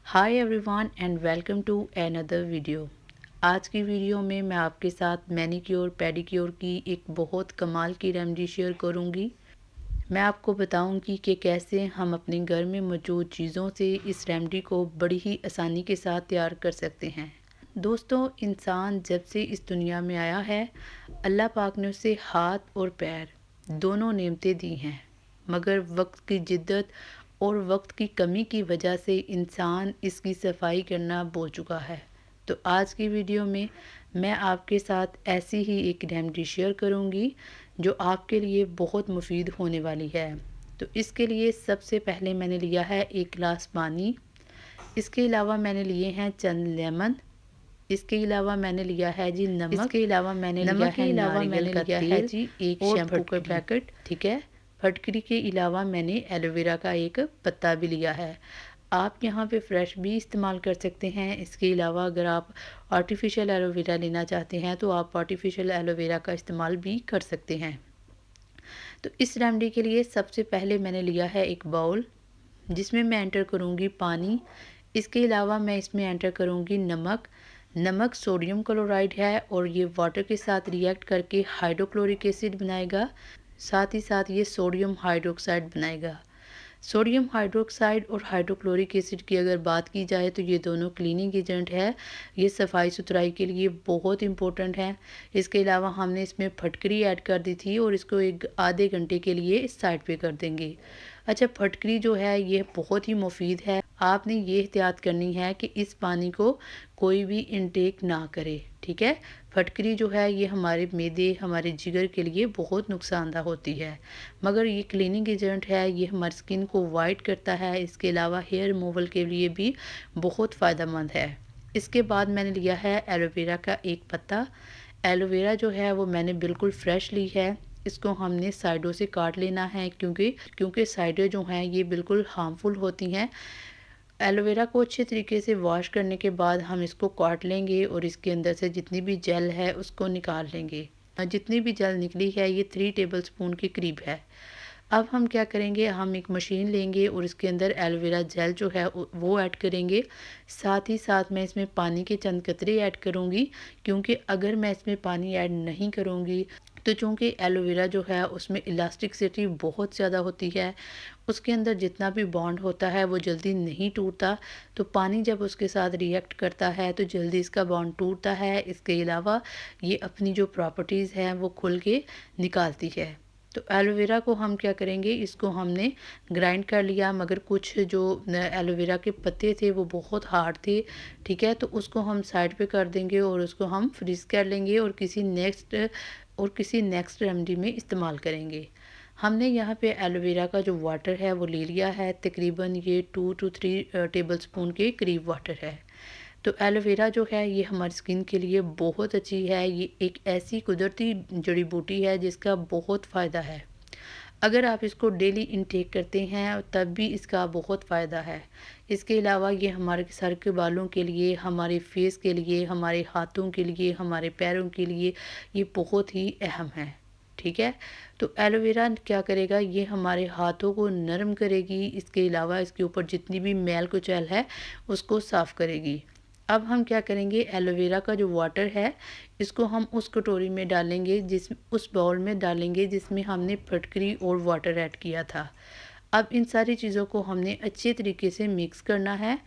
Hi everyone and welcome to another video. आज की video में मैं आपके साथ मैनीक्योर पेडिक्योर की एक बहुत कमाल की रेमेडी शेयर करूंगी। मैं आपको बताऊंगी कि कैसे हम अपने घर में मौजूद चीज़ों से इस रेमेडी को बड़ी ही आसानी के साथ तैयार कर सकते हैं। दोस्तों, इंसान जब से इस दुनिया में आया है, अल्लाह पाक ने उसे हाथ और पैर दोनों नेमतें दी हैं, मगर वक्त की जिद्दत और वक्त की कमी की वजह से इंसान इसकी सफाई करना भूल चुका है। तो आज की वीडियो में मैं आपके साथ ऐसी ही एक रेमेडी शेयर करूंगी जो आपके लिए बहुत मुफीद होने वाली है। तो इसके लिए सबसे पहले मैंने लिया है 1 गिलास पानी। इसके अलावा मैंने लिए हैं चंद लेमन। इसके अलावा मैंने लिया है जी नमक। इसके अलावा मैंने लिया है नारियल का तेल जी, एक शैम्पू का पैकेट, ठीक है। फटकरी के अलावा मैंने एलोवेरा का एक पत्ता भी लिया है। आप यहाँ पे फ्रेश भी इस्तेमाल कर सकते हैं। इसके अलावा अगर आप आर्टिफिशियल एलोवेरा लेना चाहते हैं तो आप आर्टिफिशियल एलोवेरा का इस्तेमाल भी कर सकते हैं। तो इस रेमेडी के लिए सबसे पहले मैंने लिया है एक बाउल, जिसमें मैं एंटर करूँगी पानी। इसके अलावा मैं इसमें एंटर करूँगी नमक। नमक सोडियम क्लोराइड है और ये वाटर के साथ रिएक्ट करके हाइड्रोक्लोरिक एसिड बनाएगा, साथ ही साथ ये सोडियम हाइड्रोक्साइड बनाएगा। सोडियम हाइड्रोक्साइड और हाइड्रोक्लोरिक एसिड की अगर बात की जाए तो ये दोनों क्लीनिंग एजेंट है। ये सफाई सुथराई के लिए बहुत इंपॉर्टेंट है। इसके अलावा हमने इसमें फटकरी ऐड कर दी थी और इसको एक आधे घंटे के लिए इस साइड पे कर देंगे। अच्छा, फटकरी जो है ये बहुत ही मुफीद है। आपने ये एहतियात करनी है कि इस पानी को कोई भी इनटेक ना करे, ठीक है। फटकरी जो है ये हमारे मैदे, हमारे जिगर के लिए बहुत नुकसानदा होती है, मगर ये क्लीनिंग एजेंट है। ये हमारी स्किन को वाइट करता है। इसके अलावा हेयर रिमूवल के लिए भी बहुत फ़ायदेमंद है। इसके बाद मैंने लिया है एलोवेरा का एक पत्ता। एलोवेरा जो है वो मैंने बिल्कुल फ्रेश ली है। इसको हमने साइडों से काट लेना है, क्योंकि साइडें जो हैं ये बिल्कुल हार्मफुल होती हैं। एलोवेरा को अच्छे तरीके से वॉश करने के बाद हम इसको काट लेंगे और इसके अंदर से जितनी भी जेल है उसको निकाल लेंगे। जितनी भी जेल निकली है ये 3 टेबलस्पून के करीब है। अब हम क्या करेंगे, हम एक मशीन लेंगे और इसके अंदर एलोवेरा जेल जो है वो ऐड करेंगे। साथ ही साथ मैं इसमें पानी के चंद कतरे ऐड करूँगी, क्योंकि अगर मैं इसमें पानी ऐड नहीं करूँगी तो चूँकि एलोवेरा जो है उसमें इलास्टिसिटी बहुत ज़्यादा होती है, उसके अंदर जितना भी बॉन्ड होता है वो जल्दी नहीं टूटता। तो पानी जब उसके साथ रिएक्ट करता है तो जल्दी इसका बॉन्ड टूटता है। इसके अलावा ये अपनी जो प्रॉपर्टीज़ हैं वो खुल के निकालती है। तो एलोवेरा को हम क्या करेंगे, इसको हमने ग्राइंड कर लिया, मगर कुछ जो एलोवेरा के पत्ते थे वो बहुत हार्ड थे, ठीक है। तो उसको हम साइड पे कर देंगे और उसको हम फ्रीज़ कर लेंगे और किसी नेक्स्ट रेमेडी में इस्तेमाल करेंगे। हमने यहाँ पे एलोवेरा का जो वाटर है वो ले लिया है, तकरीबन ये 2 to 3 टेबलस्पून के करीब वाटर है। तो एलोवेरा जो है ये हमारी स्किन के लिए बहुत अच्छी है। ये एक ऐसी कुदरती जड़ी बूटी है जिसका बहुत फ़ायदा है। अगर आप इसको डेली इनटेक करते हैं तब भी इसका बहुत फ़ायदा है। इसके अलावा ये हमारे सर के बालों के लिए, हमारे फेस के लिए, हमारे हाथों के लिए, हमारे पैरों के लिए ये बहुत ही अहम है, ठीक है। तो एलोवेरा क्या करेगा, ये हमारे हाथों को नरम करेगी। इसके अलावा इसके ऊपर जितनी भी मैल कुचैल है उसको साफ़ करेगी। अब हम क्या करेंगे, एलोवेरा का जो वाटर है इसको हम उस कटोरी में डालेंगे, उस बाउल में डालेंगे जिसमें हमने फटकरी और वाटर ऐड किया था। अब इन सारी चीज़ों को हमने अच्छे तरीके से मिक्स करना है।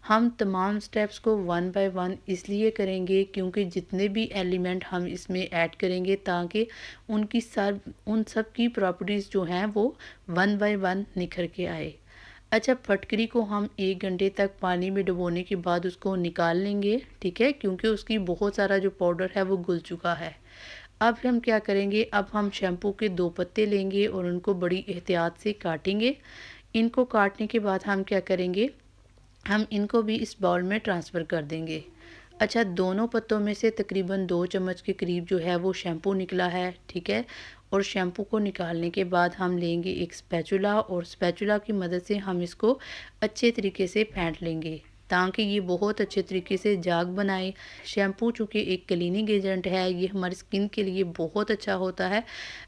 हम तमाम स्टेप्स को 1 बाय 1 इसलिए करेंगे क्योंकि जितने भी एलिमेंट हम इसमें ऐड करेंगे ताकि उन सब की प्रॉपर्टीज़ जो हैं वो 1 बाय 1 निखर के आए। अच्छा, फटकरी को हम 1 घंटे तक पानी में डुबोने के बाद उसको निकाल लेंगे, ठीक है, क्योंकि उसकी बहुत सारा जो पाउडर है वो घुल चुका है। अब हम क्या करेंगे, अब हम शैम्पू के 2 पत्ते लेंगे और उनको बड़ी एहतियात से काटेंगे। इनको काटने के बाद हम क्या करेंगे, हम इनको भी इस बाउल में ट्रांसफ़र कर देंगे। अच्छा, दोनों पत्तों में से तकरीबन 2 चम्मच के करीब जो है वो शैम्पू निकला है, ठीक है। और शैम्पू को निकालने के बाद हम लेंगे एक स्पैचुला और स्पैचुला की मदद से हम इसको अच्छे तरीके से फेंट लेंगे ताकि ये बहुत अच्छे तरीके से जाग बनाए। शैम्पू चूँकि एक क्लीनिंग एजेंट है, ये हमारी स्किन के लिए बहुत अच्छा होता है।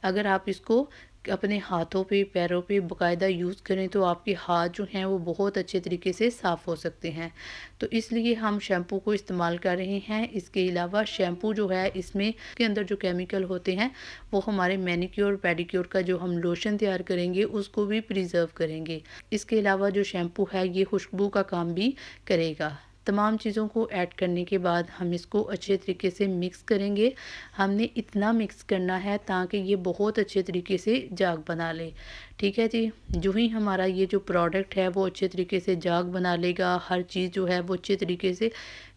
अगर आप इसको अपने हाथों पे, पैरों पे बाकायदा यूज़ करें तो आपके हाथ जो हैं वो बहुत अच्छे तरीके से साफ़ हो सकते हैं। तो इसलिए हम शैम्पू को इस्तेमाल कर रहे हैं। इसके अलावा शैम्पू जो है इसमें के अंदर जो केमिकल होते हैं वो हमारे मैनीक्योर पेडिक्योर का जो हम लोशन तैयार करेंगे उसको भी प्रिजर्व करेंगे। इसके अलावा जो शैम्पू है ये खुशबू का काम भी करेगा। तमाम चीज़ों को ऐड करने के बाद हम इसको अच्छे तरीके से मिक्स करेंगे। हमने इतना मिक्स करना है ताकि ये बहुत अच्छे तरीके से जाग बना ले। ठीक है जी। जो ही हमारा ये जो प्रोडक्ट है वो अच्छे तरीके से जाग बना लेगा, हर चीज़ जो है वो अच्छे तरीके से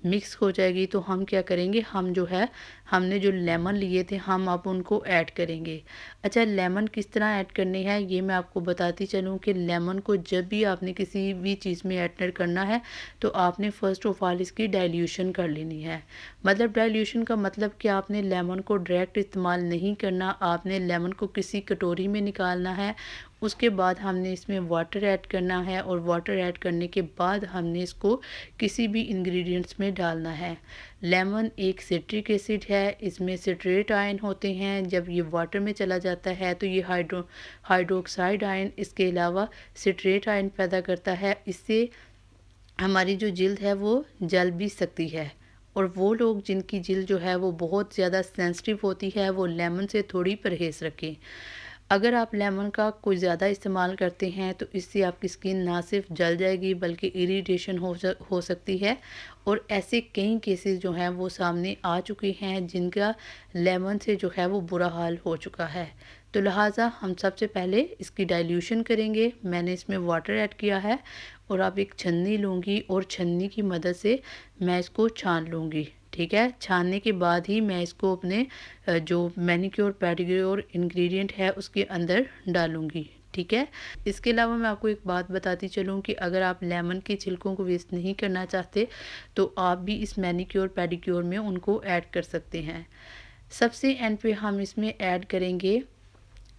मिक्स हो जाएगी, तो हम क्या करेंगे, हम जो है हमने जो लेमन लिए थे हम अब उनको ऐड करेंगे। अच्छा, लेमन किस तरह ऐड करने हैं ये मैं आपको बताती चलूँ कि लेमन को जब भी आपने किसी भी चीज़ में ऐड करना है तो आपने फ़र्स्ट ऑफ ऑल इसकी डाइल्यूशन कर लेनी है। मतलब डाइल्यूशन का मतलब कि आपने लेमन को डायरेक्ट इस्तेमाल नहीं करना, आपने लेमन को किसी कटोरी में निकालना है। उसके बाद हमने इसमें वाटर ऐड करना है और वाटर ऐड करने के बाद हमने इसको किसी भी इंग्रेडिएंट्स में डालना है। लेमन एक सिट्रिक एसिड है, इसमें सिट्रेट आयन होते हैं। जब ये वाटर में चला जाता है तो ये हाइड्रोक्साइड आयन इसके अलावा सिट्रेट आयन पैदा करता है। इससे हमारी जो जिल्द है वो जल भी सकती है। और वो लोग जिनकी जिल्द जो है वो बहुत ज़्यादा सेंसिटिव होती है वो लेमन से थोड़ी परहेज़ रखें। अगर आप लेमन का कोई ज़्यादा इस्तेमाल करते हैं तो इससे आपकी स्किन ना सिर्फ जल जाएगी बल्कि इरिटेशन हो सकती है। और ऐसे कई केसेस जो हैं वो सामने आ चुके हैं जिनका लेमन से जो है वो बुरा हाल हो चुका है। तो लिहाजा हम सबसे पहले इसकी डाइल्यूशन करेंगे। मैंने इसमें वाटर ऐड किया है और अब एक छन्नी लूँगी और छन्नी की मदद से मैं इसको छान लूँगी। ठीक है, छानने के बाद ही मैं इसको अपने जो मैनीक्योर पेडिक्योर इंग्रेडिएंट है उसके अंदर डालूँगी। ठीक है। इसके अलावा मैं आपको एक बात बताती चलूँ कि अगर आप लेमन के छिलकों को वेस्ट नहीं करना चाहते तो आप भी इस मैनीक्योर पेडिक्योर में उनको ऐड कर सकते हैं। सबसे एंड पे हम इसमें ऐड करेंगे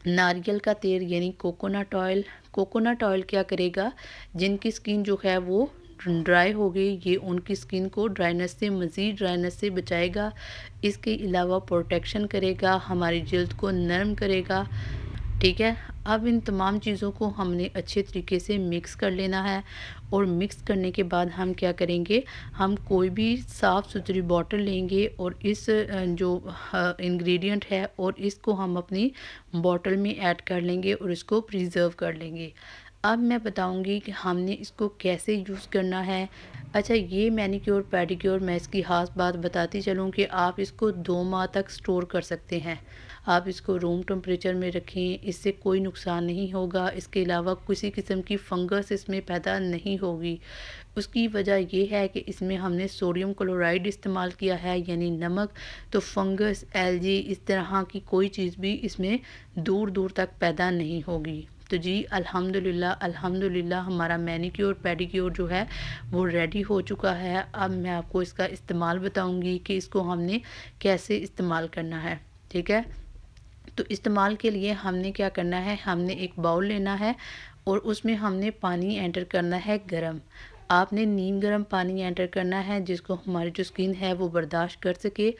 नारियल का तेल यानी कोकोनट ऑयल। कोकोनट ऑयल क्या करेगा, जिनकी स्किन जो है वो ड्राई हो गई, ये उनकी स्किन को ड्राइनेस से मज़ीद ड्राइनेस से बचाएगा। इसके अलावा प्रोटेक्शन करेगा, हमारी जल्द को नरम करेगा। ठीक है। अब इन तमाम चीज़ों को हमने अच्छे तरीके से मिक्स कर लेना है और मिक्स करने के बाद हम क्या करेंगे, हम कोई भी साफ़ सुथरी बॉटल लेंगे और इस जो इंग्रेडिएंट है और इसको हम अपनी बॉटल में ऐड कर लेंगे और इसको प्रिज़र्व कर लेंगे। अब मैं बताऊंगी कि हमने इसको कैसे यूज़ करना है। अच्छा, ये मैनीक्योर पेडिक्योर मैं इसकी ख़ास बात बताती चलूँ कि आप इसको 2 माह तक स्टोर कर सकते हैं। आप इसको रूम टेम्परेचर में रखें, इससे कोई नुकसान नहीं होगा। इसके अलावा किसी किस्म की फंगस इसमें पैदा नहीं होगी। उसकी वजह ये है कि इसमें हमने सोडियम क्लोराइड इस्तेमाल किया है यानी नमक, तो फंगस, एलजी इस तरह की कोई चीज़ भी इसमें दूर दूर तक पैदा नहीं होगी। तो जी अल्हम्दुलिल्लाह अल्हम्दुलिल्लाह हमारा मैनीक्योर पेडिक्योर जो है वो रेडी हो चुका है। अब मैं आपको इसका इस्तेमाल बताऊंगी कि इसको हमने कैसे इस्तेमाल करना है। ठीक है। तो इस्तेमाल के लिए हमने क्या करना है, हमने एक बाउल लेना है और उसमें हमने पानी एंटर करना है गरम। आपने नीम गर्म पानी एंटर करना है जिसको हमारी जो स्किन है वो बर्दाश्त कर सके।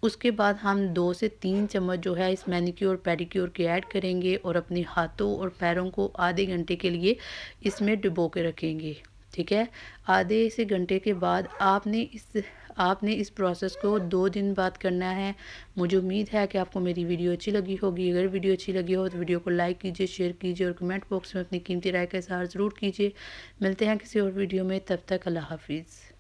उसके बाद हम 2 से 3 चम्मच जो है इस मैनीक्योर पेडिक्योर के ऐड करेंगे और अपने हाथों और पैरों को आधे घंटे के लिए इसमें डुबो के रखेंगे। ठीक है। आधे से घंटे के बाद आपने इस प्रोसेस को 2 दिन बाद करना है। मुझे उम्मीद है कि आपको मेरी वीडियो अच्छी लगी होगी। अगर वीडियो अच्छी लगी हो तो वीडियो को लाइक कीजिए, शेयर कीजिए और कमेंट बॉक्स में अपनी कीमती राय का इज़हार ज़रूर कीजिए। मिलते हैं किसी और वीडियो में, तब तक अल्लाह हाफिज़।